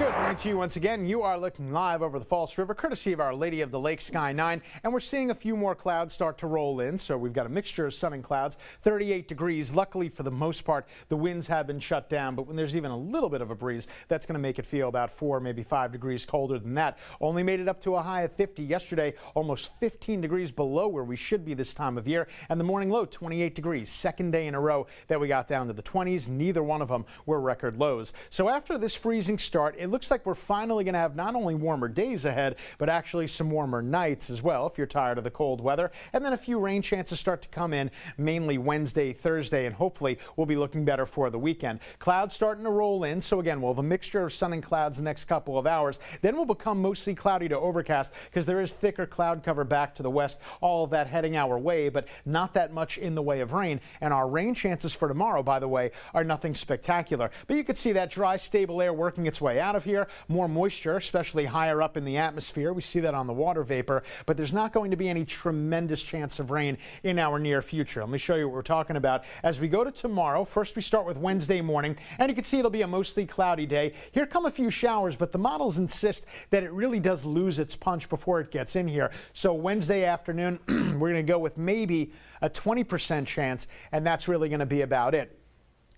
Good morning to you once again. You are looking live over the Falls River, courtesy of Our Lady of the Lake Sky 9, and we're seeing a few more clouds start to roll in. So we've got a mixture of sun and clouds, 38 degrees. Luckily, for the most part, the winds have been shut down, but when there's even a little bit of a breeze, that's going to make it feel about 4, maybe 5 degrees colder than that. Only made it up to a high of 50 yesterday, almost 15 degrees below where we should be this time of year, and the morning low, 28 degrees. Second day in a row that we got down to the 20s. Neither one of them were record lows. So after this freezing start, it looks like we're finally going to have not only warmer days ahead, but actually some warmer nights as well if you're tired of the cold weather. And then a few rain chances start to come in, mainly Wednesday, Thursday, and hopefully we'll be looking better for the weekend. Clouds starting to roll in, so again, we'll have a mixture of sun and clouds the next couple of hours. Then we'll become mostly cloudy to overcast because there is thicker cloud cover back to the west, all of that heading our way, but not that much in the way of rain. And our rain chances for tomorrow, by the way, are nothing spectacular. But you can see that dry, stable air working its way out of here. More moisture, especially higher up in the atmosphere. We see that on the water vapor, but there's not going to be any tremendous chance of rain in our near future. Let me show you what we're talking about. As we go to tomorrow, first we start with Wednesday morning, and you can see it'll be a mostly cloudy day. Here come a few showers, but the models insist that it really does lose its punch before it gets in here. So Wednesday afternoon, we're going to go with maybe a 20% chance, and that's really going to be about it.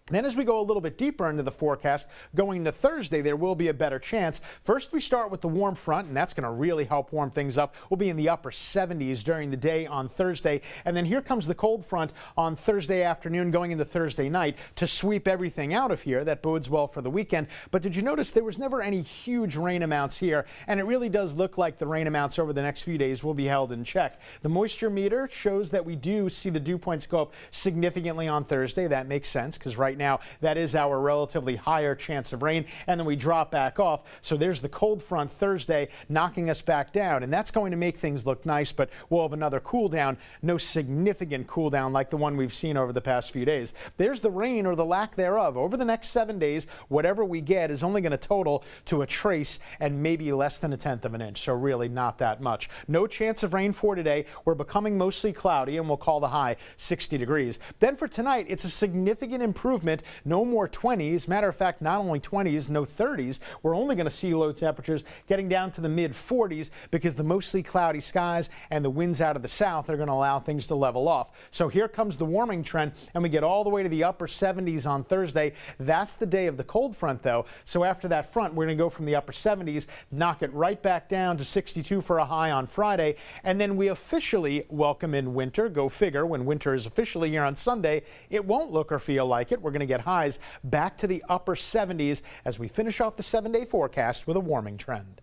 Then as we go a little bit deeper into the forecast, going to Thursday, there will be a better chance. First, we start with the warm front, and that's going to really help warm things up. We'll be in the upper 70s during the day on Thursday. And then here comes the cold front on Thursday afternoon going into Thursday night to sweep everything out of here. That bodes well for the weekend. But did you notice there was never any huge rain amounts here? And it really does look like the rain amounts over the next few days will be held in check. The moisture meter shows that we do see the dew points go up significantly on Thursday. That makes sense because right now that is our relatively higher chance of rain, and then we drop back off. So there's the cold front Thursday knocking us back down, and that's going to make things look nice, but we'll have another cool down. No significant cool down like the one we've seen over the past few days. There's the rain or the lack thereof. Over the next 7 days, whatever we get is only going to total to a trace and maybe less than 1/10 of an inch, so really not that much. No chance of rain for today. We're becoming mostly cloudy, and we'll call the high 60 degrees. Then for tonight, it's a significant improvement. No more 20s. Matter of fact, not only 20s, no 30s. We're only going to see low temperatures getting down to the mid 40s because the mostly cloudy skies and the winds out of the south are going to allow things to level off. So here comes the warming trend, and we get all the way to the upper 70s on Thursday. That's the day of the cold front, though. So after that front, we're going to go from the upper 70s, knock it right back down to 62 for a high on Friday, and then we officially welcome in winter. Go figure, when winter is officially here on Sunday, it won't look or feel like it. We're going to get highs back to the upper 70s as we finish off the 7-day forecast with a warming trend.